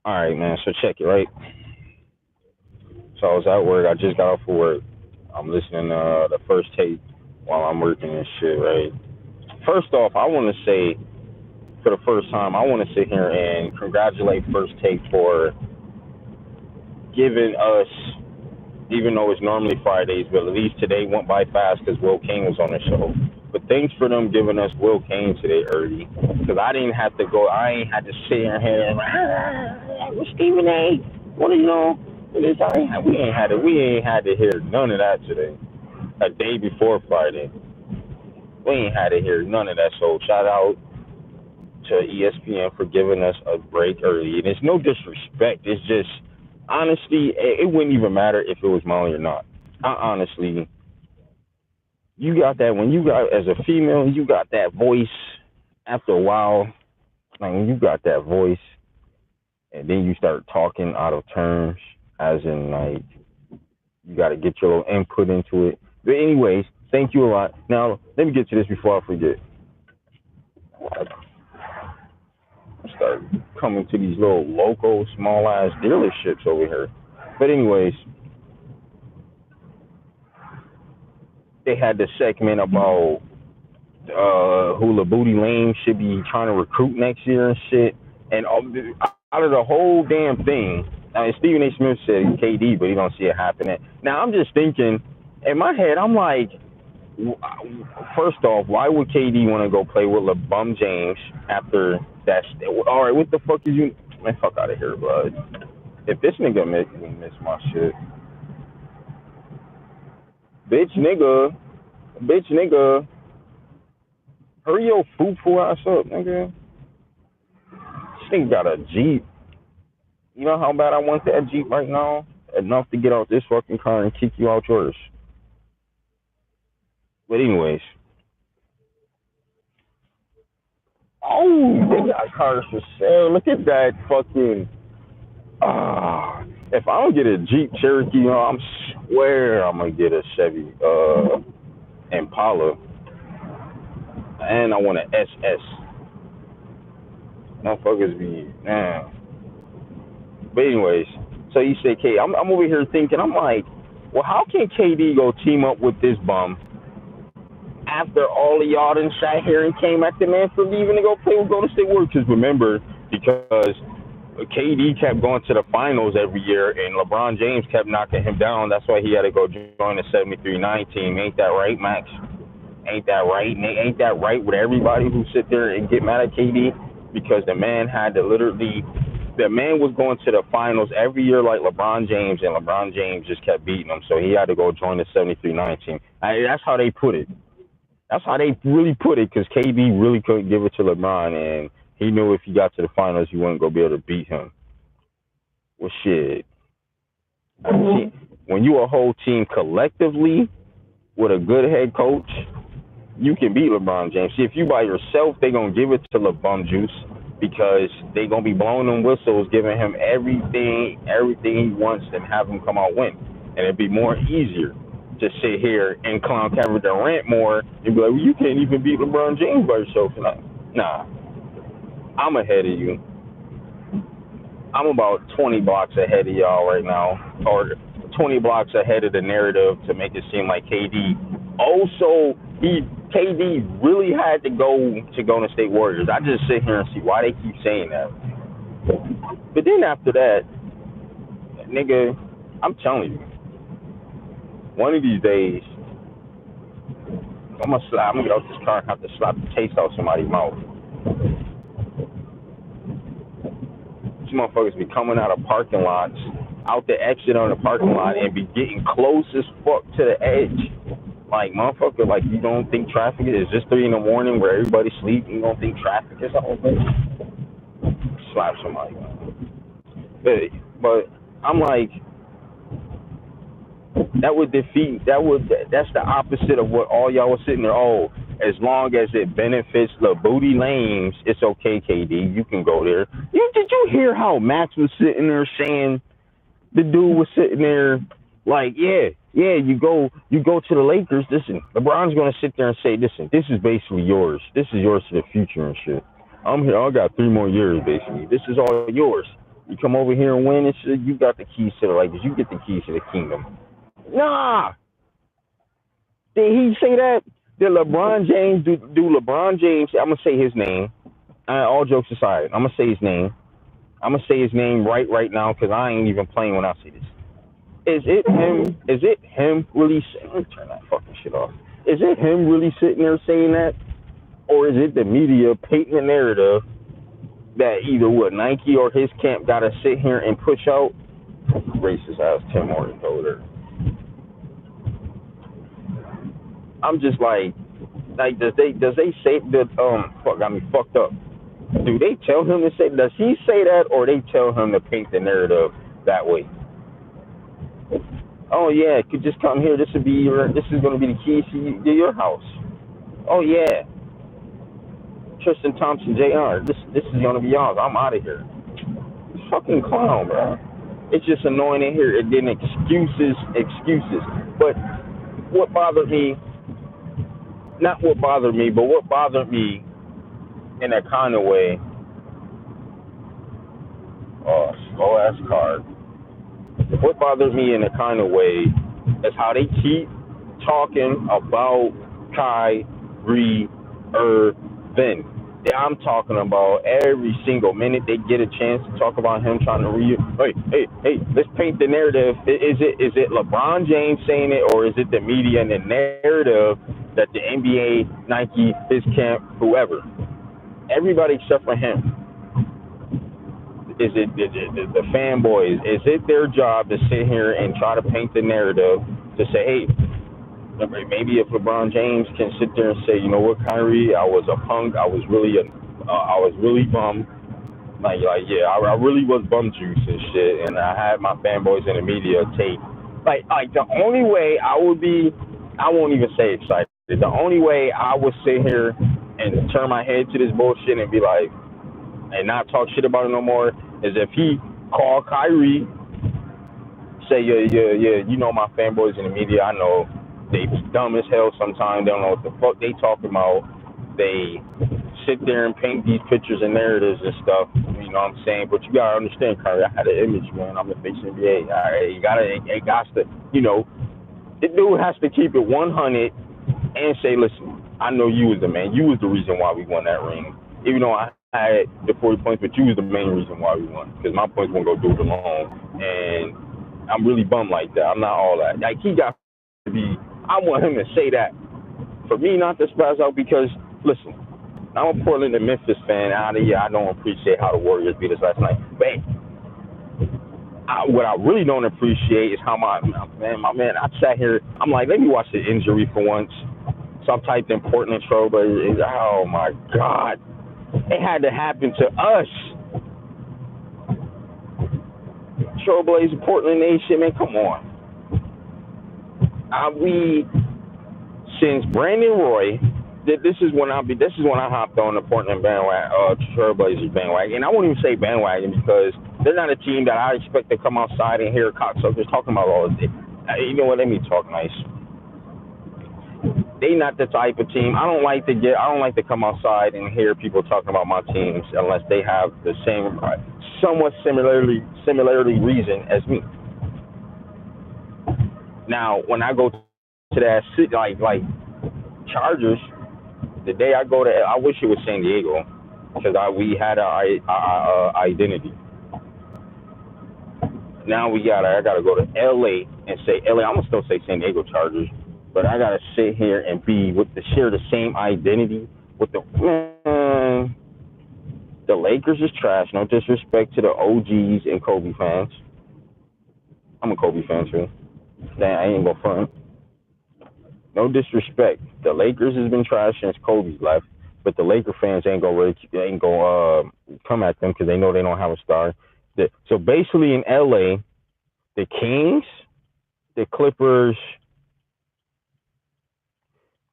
All right, man. So check it, right? So I was at work. I just got off of work. I'm listening to the first tape while I'm working and shit, right? First off, I want to say for the first time, I want to sit here and congratulate First Take for giving us, even though it's normally Fridays, but at least today went by fast because Will Kane was on the show. But thanks for them giving us Will Kane today early, because I didn't have to go. I ain't had to sit here and with Stephen A. What do you know? We ain't had to hear none of that today. A day before Friday, we ain't had to hear none of that. So shout out to ESPN for giving us a break early. And it's no disrespect. It's just honestly, it wouldn't even matter if it was Molly or not. I honestly, you got that when you got as a female, you got that voice. After a while, like when you got that voice, and then you start talking out of terms, as in like you got to get your little input into it. But anyways, thank you a lot. Now let me get to this before I forget. I start coming to these little local small ass dealerships over here. But anyways, they had this segment about who Booty Lane should be trying to recruit next year and shit. And out of the whole damn thing, I mean, Stephen A. Smith said KD, but he don't see it happening. Now I'm just thinking, in my head, I'm like, first off, why would KD want to go play with LeBron James after that? All right, what the fuck is you? Man, fuck out of here, bud. If this nigga make me miss my shit, bitch nigga, bitch nigga, hurry your foo ass up, nigga. This nigga got a Jeep. You know how bad I want that Jeep right now? Enough to get out this fucking car and kick you out yours. But anyways, oh, they got cars for sale. Look at that fucking. If I don't get a Jeep Cherokee, you know, I swear I'm gonna get a Chevy Impala, and I want an SS. Motherfuckers be man. But anyways, so you say K. I'm over here thinking. I'm like, well, how can KD go team up with this bum after all of y'all done sat here and came at the man for leaving to go play with Golden State Warriors? Because remember, because KD kept going to the finals every year, and LeBron James kept knocking him down. That's why he had to go join the 73-9 team. Ain't that right, Max? Ain't that right? Ain't that right with everybody who sit there and get mad at KD? Because the man had to literally, the man was going to the finals every year like LeBron James, and LeBron James just kept beating him. So he had to go join the 73-9 team. That's how they put it. That's how they really put it, because KD really couldn't give it to LeBron, and he knew if he got to the finals, he wasn't going to be able to beat him. Well, shit. When you a whole team collectively with a good head coach, you can beat LeBron James. See, if you by yourself, they going to give it to LeBron Juice because they going to be blowing them whistles, giving him everything he wants, and have him come out win. And it'd be more easier to sit here and clown Kevin Durant more and be like, well, you can't even beat LeBron James by yourself. Nah, I'm ahead of you. I'm about 20 blocks ahead of y'all right now, or 20 blocks ahead of the narrative to make it seem like KD. Also, KD really had to go to Golden State Warriors. I just sit here and see why they keep saying that. But then after that, nigga, I'm telling you, one of these days, I'm gonna get out this car and have to slap the taste out somebody's mouth. These motherfuckers be coming out of parking lots, out the exit on the parking lot, and be getting close as fuck to the edge. Like, motherfucker, like, you don't think traffic is just 3 in the morning where everybody's sleeping? You don't think traffic is the whole thing? Slap somebody. But I'm like, that's the opposite of what all y'all was sitting there. Oh, as long as it benefits the booty lanes, it's okay, KD. You can go there. Did you hear how Max was sitting there saying, the dude was sitting there like, yeah, you go to the Lakers. Listen, LeBron's gonna sit there and say, listen, this is basically yours. This is yours to the future and shit. I'm here. I got 3 more years basically. This is all yours. You come over here and win and shit, you got the keys to the Lakers. You get the keys to the kingdom. Nah. Did he say that? Did LeBron James do LeBron James? I'm gonna say his name. All jokes aside, I'm gonna say his name. I'm gonna say his name right now because I ain't even playing when I say this. Is it him? Is it him really? Let me turn that fucking shit off. Is it him really sitting there saying that, or is it the media painting the narrative that either what Nike or his camp got to sit here and push out? Racist ass Tim Hortons over there. I'm just like does they say that fuck got me fucked up? Do they tell him to say? Does he say that, or they tell him to paint the narrative that way? Oh yeah, it could just come here. This would be your. This is going to be the keys to your house. Oh yeah, Tristan Thompson, Jr. This is going to be yours. I'm out of here. Fucking clown, bro. It's just annoying in here. And then excuses. But what bothered me, not what bothered me, but what bothered me in a kind of way. Oh, slow ass card. What bothers me in a kind of way is how they keep talking about Kyrie Irving. I'm talking about every single minute they get a chance to talk about him trying to hey, let's paint the narrative. Is it LeBron James saying it, or is it the media and the narrative that the NBA, Nike, his camp, whoever, everybody except for him? Is it the fanboys? Is it their job to sit here and try to paint the narrative to say, hey, maybe if LeBron James can sit there and say, you know what, Kyrie, I was a punk. I was really bummed. Yeah, I really was bum juice and shit, and I had my fanboys in the media take like the only way I would be, I won't even say excited. The only way I would sit here and turn my head to this bullshit and be like, and not talk shit about it no more, is if he called Kyrie, say, yeah, you know my fanboys in the media, I know they be dumb as hell sometimes, they don't know what the fuck they talking about. They sit there and paint these pictures and narratives and stuff, you know what I'm saying? But you gotta understand, Kyrie, I had an image, man. I'm the face of the NBA. It got to, the dude has to keep it 100 and say, listen, I know you was the man. You was the reason why we won that ring. Even though I had the 40 points, but you was the main reason why we won. Because my points won't go do it alone. And I'm really bummed like that. I'm not all that. Like, he got to be, I want him to say that. For me not to spaz out because, listen, I'm a Portland and Memphis fan. Out of here, I don't appreciate how the Warriors beat us last night. But what I really don't appreciate is how my man, I sat here, I'm like, let me watch the injury for once. So I typed in Portland Trailblazers. Oh my God. It had to happen to us. Trailblazer, Portland Nation, man, come on. We since Brandon Roy, this is when I hopped on the Portland bandwagon, Trailblazers bandwagon. And I won't even say bandwagon because they're not a team that I expect to come outside and hear cocksuckers talking about all day. You know what? Let me talk nice. They not the type of team. I don't like to come outside and hear people talking about my teams unless they have the same, somewhat similarly reason as me. Now, when I go to that city, like Chargers, the day I go to, I wish it was San Diego because we had our identity. Now I gotta go to LA and say LA. I'm gonna still say San Diego Chargers. But I gotta sit here and share the same identity with the Lakers is trash. No disrespect to the OGs and Kobe fans. I'm a Kobe fan too. I ain't gonna front. No disrespect. The Lakers has been trash since Kobe's left, but the Laker fans ain't gonna come at them because they know they don't have a star. So basically in LA, the Kings, the Clippers,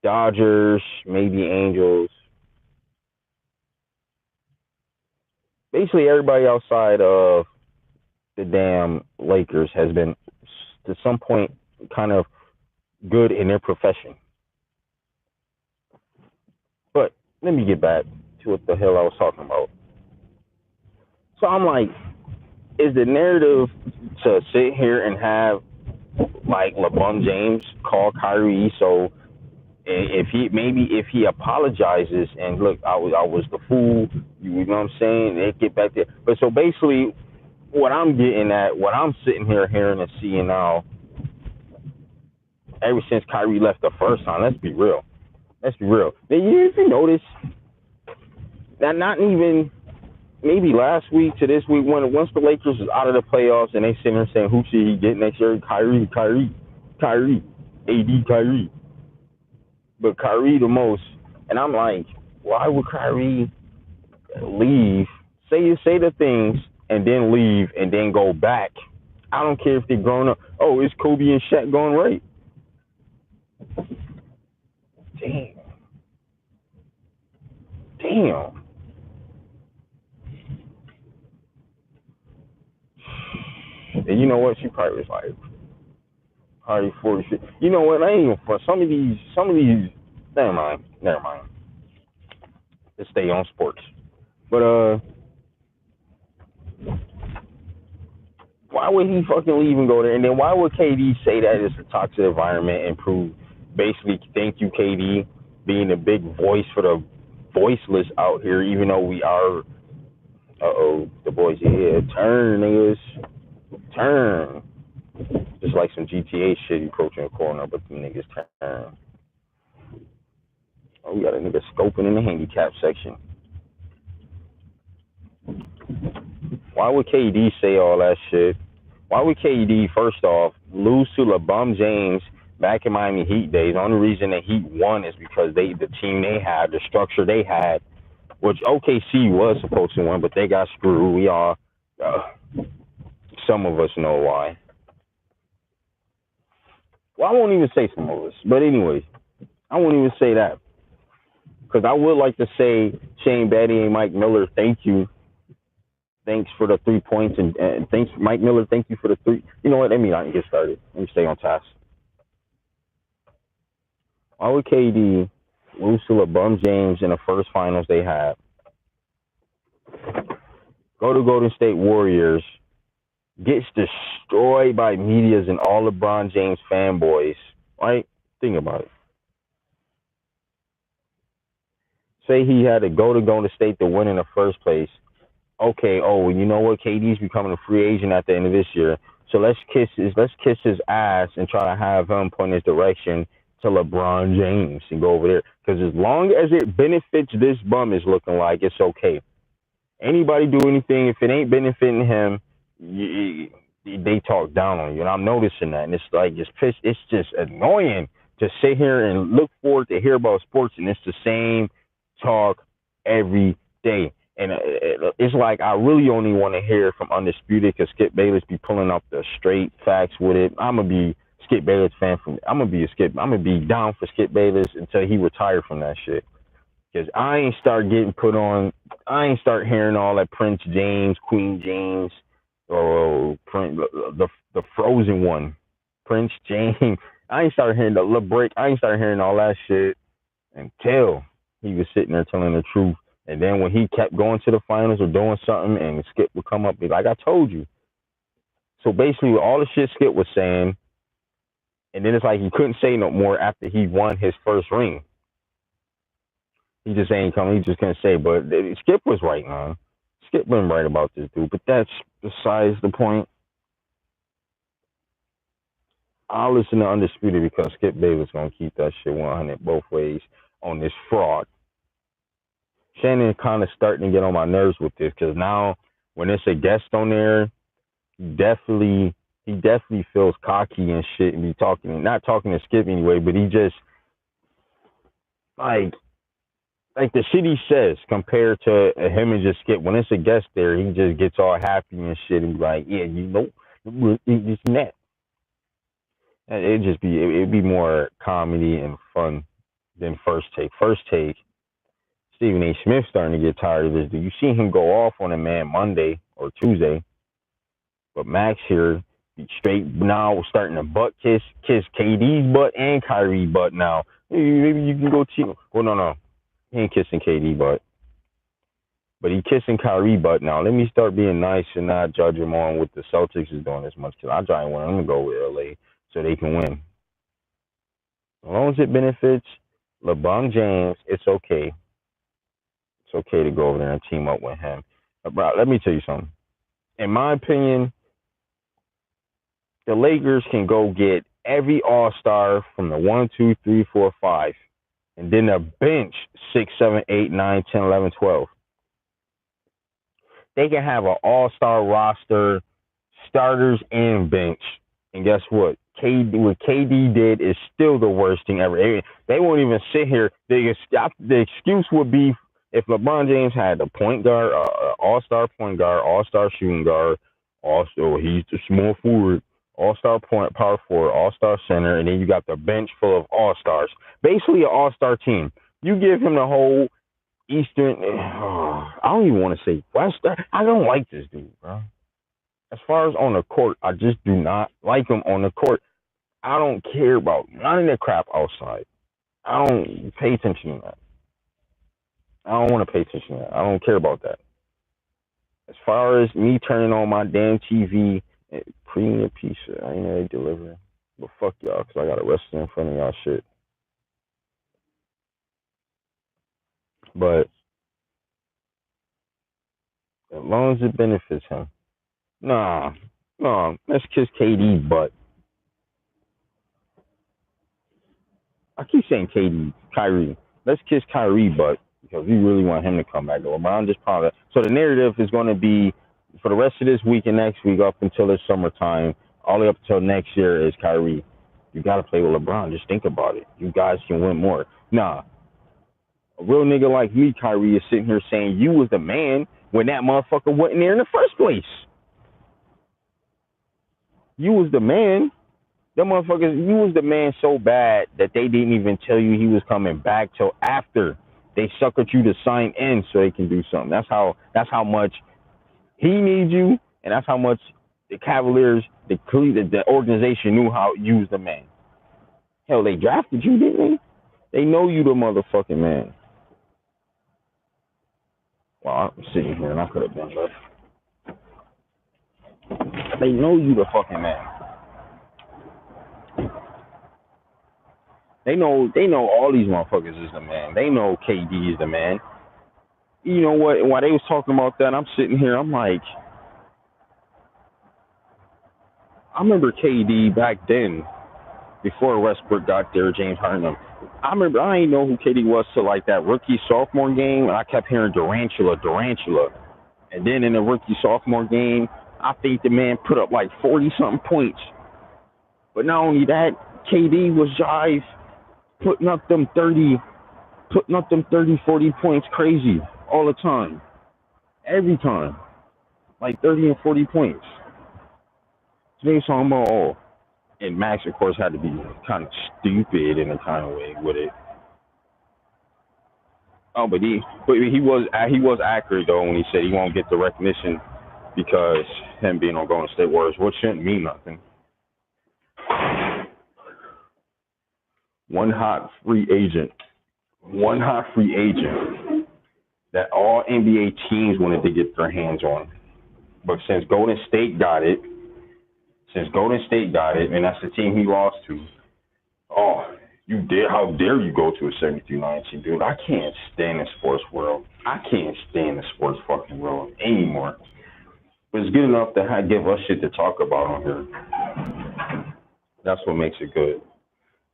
Dodgers, maybe Angels. Basically, everybody outside of the damn Lakers has been, to some point, kind of good in their profession. But let me get back to what the hell I was talking about. So I'm like, is the narrative to sit here and have like LeBron James call Kyrie? So if he apologizes and look, I was the fool. You know what I'm saying? They get back there. But so basically, what I'm getting at, what I'm sitting here hearing and seeing now, ever since Kyrie left the first time, let's be real. Let's be real. If you notice, that not even maybe last week to this week, once the Lakers was out of the playoffs and they sitting there saying who should he get next year? Kyrie, AD, Kyrie, but Kyrie the most. And I'm like, why would Kyrie leave? Say the things and then leave and then go back. I don't care if they're grown up. Oh, it's Kobe and Shaq going right. Damn. Damn. And you know what? She probably was like, probably 40. You know what? I ain't even for some of these. Never mind. Let's stay on sports. But why would he fucking leave and go there? And then why would KD say that it's a toxic environment and prove basically thank you KD being a big voice for the voiceless out here, even though we are. The boys here. Turn, niggas. Turn. Just like some GTA shit, you approaching a corner, but the niggas turn. Oh, we got a nigga scoping in the handicap section. Why would KD say all that shit? Why would KD, first off, lose to LeBron James back in Miami Heat days? The only reason the Heat won is because the team they had, the structure they had, which OKC was supposed to win, but they got screwed. We all, some of us know why. Well, I won't even say some of us, but anyways, I won't even say that. Because I would like to say Shane Battier and Mike Miller, thank you. Thanks for the 3 points. And thanks, Mike Miller, thank you for the 3. You know what? Let me not get started. Let me stay on task. Why would KD lose to LeBron James in the first finals they had? Go to Golden State Warriors. Gets destroyed by medias and all LeBron James fanboys. Right? Think about it. Say he had to go to Golden State to win in the first place. Okay, oh, you know what? KD's becoming a free agent at the end of this year. So let's kiss his ass and try to have him point his direction to LeBron James and go over there. Because as long as it benefits this bum is looking like, it's okay. Anybody do anything, if it ain't benefiting him, they talk down on you. And I'm noticing that. And it's like, it's just annoying to sit here and look forward to hear about sports, and it's the same talk every day. And it's like I really only want to hear from Undisputed because Skip Bayless be pulling up the straight facts with it. I'm gonna be Skip Bayless fan I'm gonna be down for Skip Bayless until he retire from that shit. Because I ain't start hearing all that Prince James, Queen James, or the Frozen one, Prince James. I ain't started hearing the LeBrick. I ain't started hearing all that shit until he was sitting there telling the truth. And then when he kept going to the finals or doing something, and Skip would come up and be like, I told you. So basically, all the shit Skip was saying, and then it's like he couldn't say no more after he won his first ring. He just ain't coming. He just couldn't say. But Skip was right, man. Skip been right about this dude. But that's besides the point. I'll listen to Undisputed because Skip Bayless gonna keep that shit 100 both ways on this fraud. Shannon kind of starting to get on my nerves with this because now when it's a guest on there, he definitely feels cocky and shit and not talking to Skip anyway, but he just like the shit he says compared to him and just Skip. When it's a guest there, he just gets all happy and shit and be like, yeah, you know, it's that. It'd be more comedy and fun than First Take. First Take, Stephen A. Smith starting to get tired of this dude. You see him go off on a man Monday or Tuesday, but Max here straight now starting to butt kiss KD's butt and Kyrie's butt now. Maybe you can go cheat. Well, no, he ain't kissing KD butt. But he kissing Kyrie butt now. Let me start being nice and not judge him on what the Celtics is doing as much. Because I try and want them to go with LA so they can win. As long as it benefits LeBron James, it's okay. It's okay to go over there and team up with him. But let me tell you something. In my opinion, the Lakers can go get every All Star from the 1, 2, 3, 4, 5, and then the bench 6, 7, 8, 9, 10, 11, 12. They can have an All Star roster, starters and bench. And guess what? What KD did is still the worst thing ever. They won't even sit here. The excuse would be if LeBron James had a point guard, all-star point guard, all-star shooting guard, also he's the small forward, all-star point power forward, all-star center, and then you got the bench full of all-stars. Basically, an all-star team. You give him the whole Eastern. I don't even want to say Western. I don't like this dude, bro. As far as on the court, I just do not like him on the court. I don't care about none of that crap outside. I don't pay attention to that. I don't want to pay attention to that. I don't care about that. As far as me turning on my damn TV, premium pizza, I ain't know they deliver. But fuck y'all, because I got arrested in front of y'all shit. But as long as it benefits him. Nah, let's kiss KD butt. I keep saying KD, Kyrie. Let's kiss Kyrie butt because we really want him to come back. LeBron just probably. So the narrative is going to be for the rest of this week and next week up until it's summertime, all the way up until next year is Kyrie. You got to play with LeBron. Just think about it. You guys can win more. Nah, a real nigga like me, Kyrie, is sitting here saying you was the man when that motherfucker wasn't there in the first place. You was the man. Them motherfuckers, you was the man so bad that they didn't even tell you he was coming back till after they suckered you to sign in so they can do something. That's how much he needs you, and that's how much the Cavaliers, the organization knew how to use the man. Hell, they drafted you, didn't they? They know you the motherfucking man. Well, I'm sitting here and I could have been left. They know you the fucking man. They know all these motherfuckers is the man. They know KD is the man. You know what? While they was talking about that, I'm sitting here. I'm like, I remember KD back then, before Westbrook got there, James Harden. I remember I didn't know who KD was till like that rookie sophomore game, and I kept hearing Durantula. And then in the rookie sophomore game, I think the man put up like 40 something points. But not only that, KD was jive putting up them 30, 40 points crazy all the time. Every time. Like 30 and 40 points. So they was talking about, and Max, of course, had to be kind of stupid in a kind of way with it. Oh, but he was accurate though when he said he won't get the recognition because him being on Golden State Warriors, which shouldn't mean nothing. One hot free agent that all NBA teams wanted to get their hands on. But since Golden State got it, and that's the team he lost to, how dare you go to a 73-19, dude? I can't stand the sports world. I can't stand the sports fucking world anymore. But it's good enough to give us shit to talk about on here. That's what makes it good.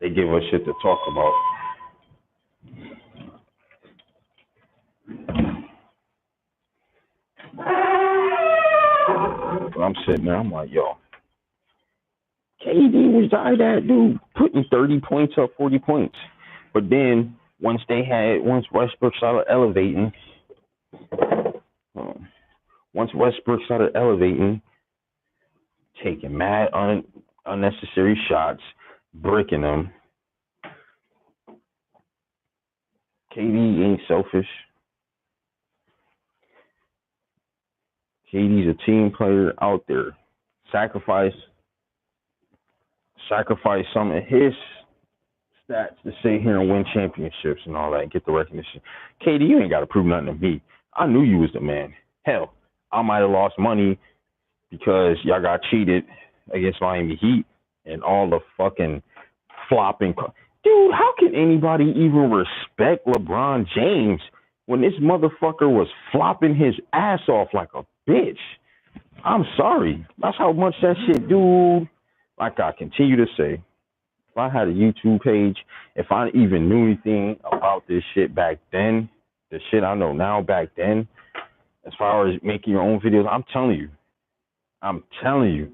They give us shit to talk about. But I'm sitting there, I'm like, yo, KD was that dude putting 30 points up, 40 points. But then once Westbrook started elevating, taking mad unnecessary shots, bricking them. KD ain't selfish. KD's a team player out there. Sacrifice some of his stats to sit here and win championships and all that, and get the recognition. KD, you ain't got to prove nothing to me. I knew you was the man. Hell, I might have lost money because y'all got cheated against Miami Heat and all the fucking flopping. Dude, how can anybody even respect LeBron James when this motherfucker was flopping his ass off like a bitch? I'm sorry. That's how much that shit, dude. Like I continue to say, if I had a YouTube page, if I even knew anything about this shit back then, the shit I know now back then, as far as making your own videos, I'm telling you,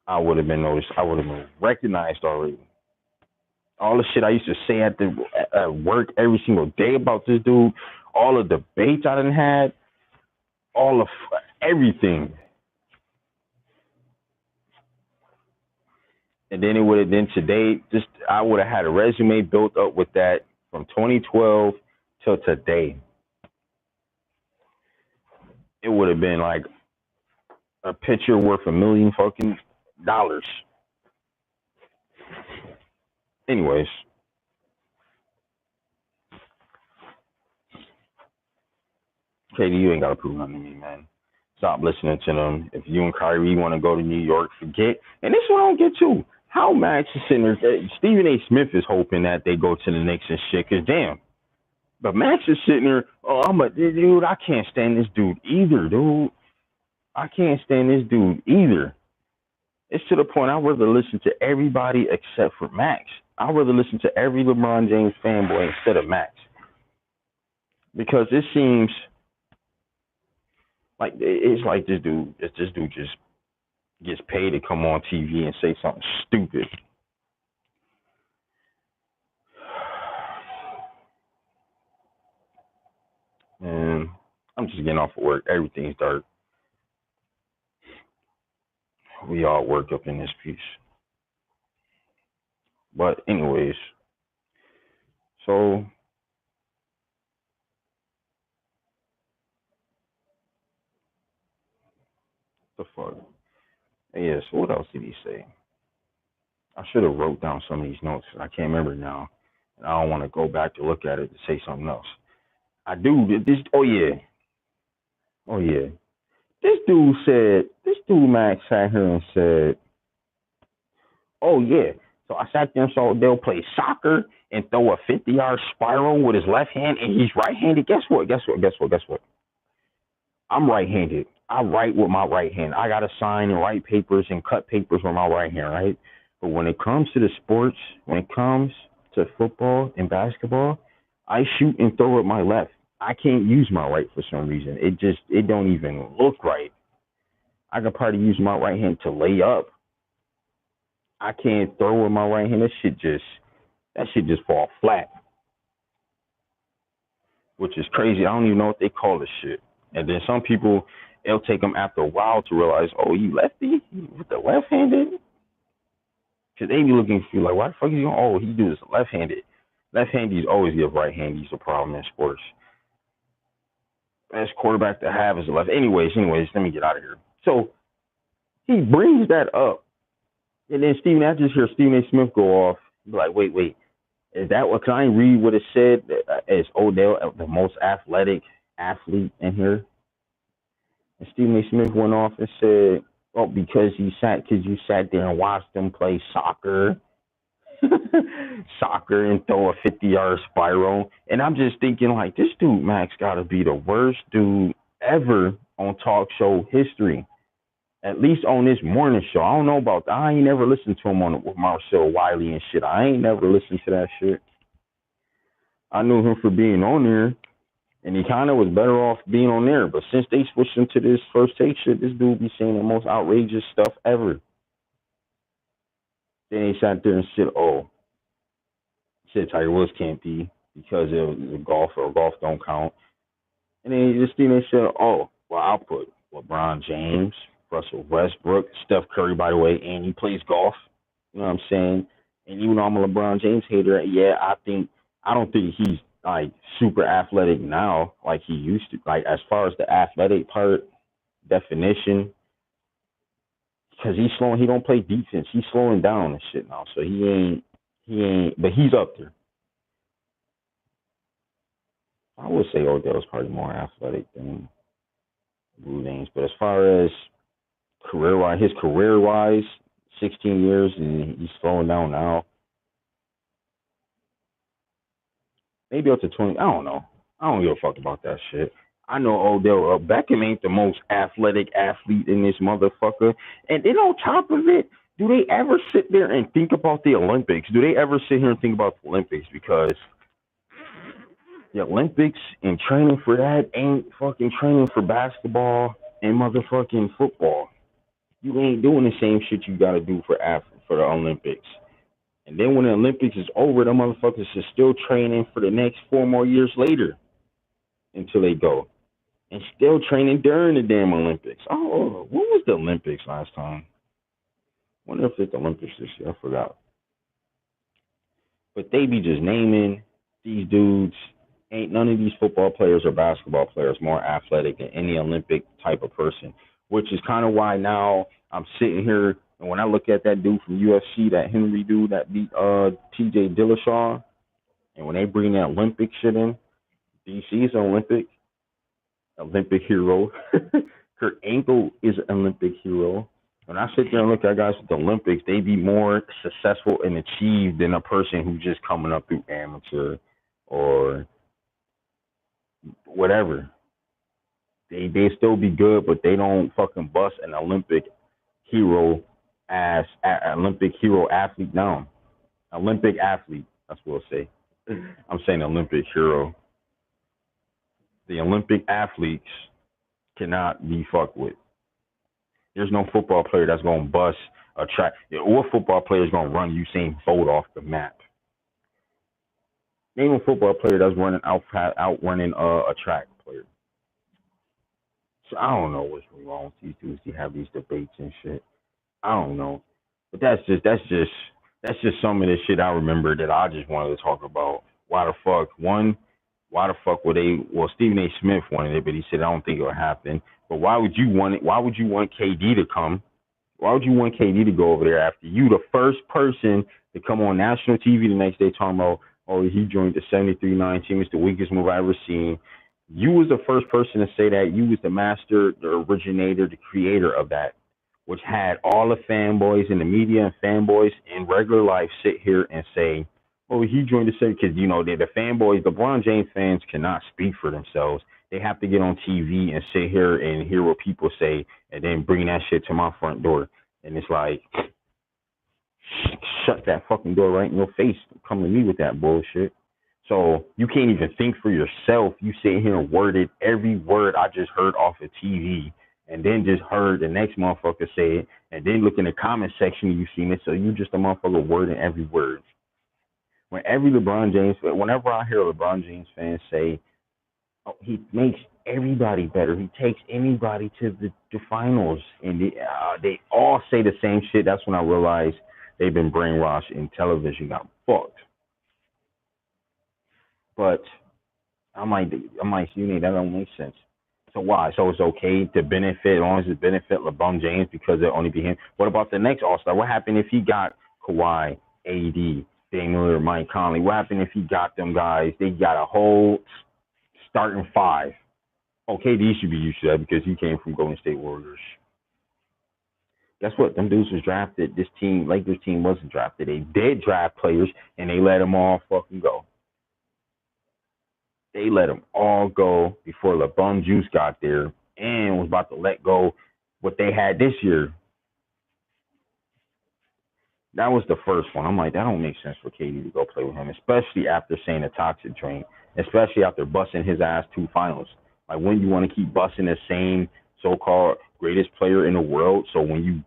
I would have been noticed. I would have been recognized already. All the shit I used to say at work every single day about this dude, all the debates I done had, all of everything. And then it would have been today, just I would have had a resume built up with that from 2012 till today. It would have been like a picture worth $1 million fucking dollars. Anyways, KD, you ain't gotta prove nothing to me, man. Stop listening to them. If you and Kyrie want to go to New York, forget. And this is what I don't get too. How Max is sitting there. Stephen A. Smith is hoping that they go to the Knicks and shit. Cause damn. But Max is sitting there. Oh, dude. I can't stand this dude either, dude. I can't stand this dude either. It's to the point I'd rather listen to everybody except for Max. I'd rather listen to every LeBron James fanboy instead of Max. Because it seems like it's like this dude just gets paid to come on TV and say something stupid. And I'm just getting off of work. Everything's dark. We all work up in this piece. But anyways, so the fuck? Yeah, so what else did he say? I should have wrote down some of these notes. I can't remember now. And I don't want to go back to look at it to say something else. I do. Oh yeah. This dude Max sat here and said, oh yeah. So I sat there and saw they'll play soccer and throw a 50-yard spiral with his left hand and he's right-handed. Guess what? I'm right-handed. I write with my right hand. I got to sign and write papers and cut papers with my right hand, right? But when it comes to the sports, when it comes to football and basketball, I shoot and throw with my left. I can't use my right for some reason. It don't even look right. I could probably use my right hand to lay up. I can't throw with my right hand. That shit just fall flat. Which is crazy. I don't even know what they call this shit. And then some people, it'll take them after a while to realize, oh, you lefty with the left-handed? Because they be looking for you like, why the fuck is he going? Oh, he do this left-handed. Left-handies always give right-handies a problem in sports. Best quarterback to have is a left. Anyways, let me get out of here. So he brings that up. And then I just hear Stephen A. Smith go off. Be like, wait. Is that what? Can I read what it said? Is Odell the most athletic athlete in here? And Stephen A. Smith went off and said, "Oh, because you sat there and watched them play soccer, and throw a 50-yard spiral." And I'm just thinking, like, this dude Max got to be the worst dude ever on talk show history. At least on this morning show. I don't know about that. I ain't never listened to him with Marcel Wiley and shit. I ain't never listened to that shit. I knew him for being on there, and he kind of was better off being on there. But since they switched him to this First Take shit, this dude be saying the most outrageous stuff ever. Then he sat there and said, Tiger Woods can't be because it was golf or golf don't count. And then he just said, oh, well, I'll put LeBron James, Russell Westbrook, Steph Curry, by the way, and he plays golf. You know what I'm saying? And even though I'm a LeBron James hater, yeah, I don't think he's like super athletic now like he used to. Like as far as the athletic part definition, because he's slowing. He don't play defense. He's slowing down and shit now. So he ain't. But he's up there. I would say Odell's probably more athletic than Blue James, but as far as career wise, 16 years and he's slowing down now. Maybe up to 20. I don't know. I don't give a fuck about that shit. I know Odell Beckham ain't the most athletic athlete in this motherfucker. And then on top of it, do they ever sit there and think about the Olympics? Do they ever sit here and think about the Olympics? Because the Olympics and training for that ain't fucking training for basketball and motherfucking football. You ain't doing the same shit you gotta do for the Olympics. And then when the Olympics is over, the motherfuckers is still training for the next 4 more years later until they go. And still training during the damn Olympics. Oh, what was the Olympics last time? Wonder if it's the Olympics this year. I forgot. But they be just naming these dudes. Ain't none of these football players or basketball players more athletic than any Olympic type of person. Which is kind of why now I'm sitting here and when I look at that dude from UFC, that Henry dude that beat T.J. Dillashaw, and when they bring that Olympic shit in, DC is an Olympic hero. Kurt Angle is an Olympic hero. When I sit there and look at guys with the Olympics, they be more successful and achieved than a person who's just coming up through amateur or whatever. They still be good, but they don't fucking bust an Olympic hero as Olympic hero athlete down. Olympic athlete, that's what I'll say. I'm saying Olympic hero. The Olympic athletes cannot be fucked with. There's no football player that's gonna bust a track. What football player is gonna run Usain Bolt off the map? Name a football player that's outrunning a track player. So I don't know what's wrong with these dudes. You have these debates and shit. I don't know, but that's just some of the shit I remember that I just wanted to talk about. Why the fuck one? Why the fuck would they? Well, Stephen A. Smith wanted it, but he said I don't think it'll happen. But why would you want it? Why would you want KD to come? Why would you want KD to go over there after you, the first person to come on national TV the next day talking about, oh, he joined the 73-9 team. It's the weakest move I ever seen. You was the first person to say that. You was the master, the originator, the creator of that, which had all the fanboys in the media and fanboys in regular life sit here and say, oh, he joined the city because, the fanboys, the LeBron James fans cannot speak for themselves. They have to get on TV and sit here and hear what people say and then bring that shit to my front door. And it's like, shut that fucking door right in your face. Come to me with that bullshit. So you can't even think for yourself. You sit here and worded every word I just heard off of TV and then just heard the next motherfucker say it and then look in the comment section and you seen it. So you just a motherfucker wording every word. Whenever I hear a LeBron James fan say, oh, he makes everybody better. He takes anybody to the finals. And they all say the same shit. That's when I realized they've been brainwashed and television got fucked. But I'm like, that don't make sense. So why? So it's okay to benefit, as long as it benefit LeBron James because it'll only be him. What about the next All-Star? What happened if he got Kawhi, AD, Damian Lillard, Mike Conley? What happened if he got them guys? They got a whole starting five. Okay, KD should be used to that because he came from Golden State Warriors. Guess what? Them dudes was drafted. This team, Lakers team, wasn't drafted. They did draft players, and they let them all fucking go. They let them all go before LeBron Juice got there and was about to let go what they had this year. That was the first one. I'm like, that don't make sense for KD to go play with him, especially after saying a toxic drain, especially after busting his ass 2 finals. Like, when you want to keep busting the same so-called greatest player in the world, so when you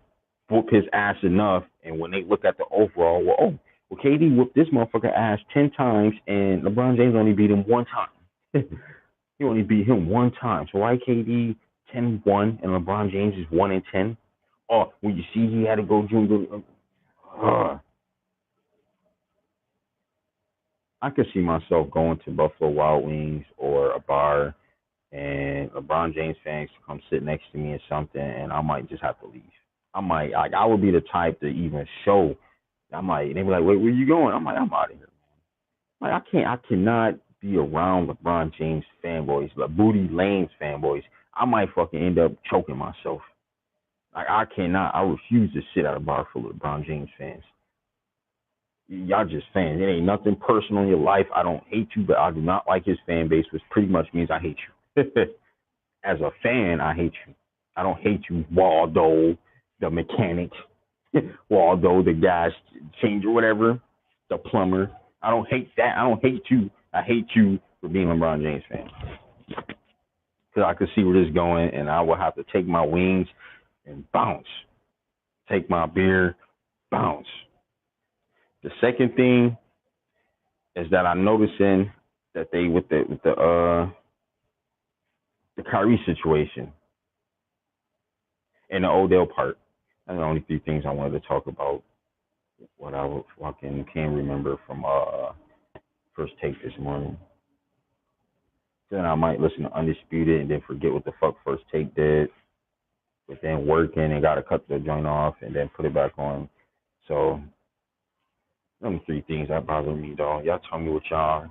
whoop his ass enough, and when they look at the overall, well, KD whooped this motherfucker ass 10 times, and LeBron James only beat him 1 time. He only beat him 1 time. So why KD 10-1 and LeBron James is 1-10? Oh, when you see he had to go junior. I could see myself going to Buffalo Wild Wings or a bar and LeBron James fans come sit next to me or something, and I might just have to leave. I would be the type to even show. They be like, wait, where you going? I'm like, I'm out of here. Like, I cannot be around LeBron James fanboys, like Booty Lanes fanboys, I might fucking end up choking myself. Like I cannot, I refuse to sit at a bar full of LeBron James fans. Y'all just fans. It ain't nothing personal in your life. I don't hate you, but I do not like his fan base, which pretty much means I hate you. As a fan, I hate you. I don't hate you, Waldo, the mechanic, Waldo, the gas changer, whatever, the plumber. I don't hate that. I don't hate you. I hate you for being a LeBron James fan. Because I could see where this is going, and I will have to take my wings and bounce. Take my beer, bounce. The second thing is that I'm noticing that they with the Kyrie situation and the Odell part. That's the only three things I wanted to talk about. What I fucking can't remember from first take this morning. Then I might listen to Undisputed and then forget what the fuck first take did. But then working and gotta cut the joint off and then put it back on. So them three things that bother me, dog. Y'all tell me what y'all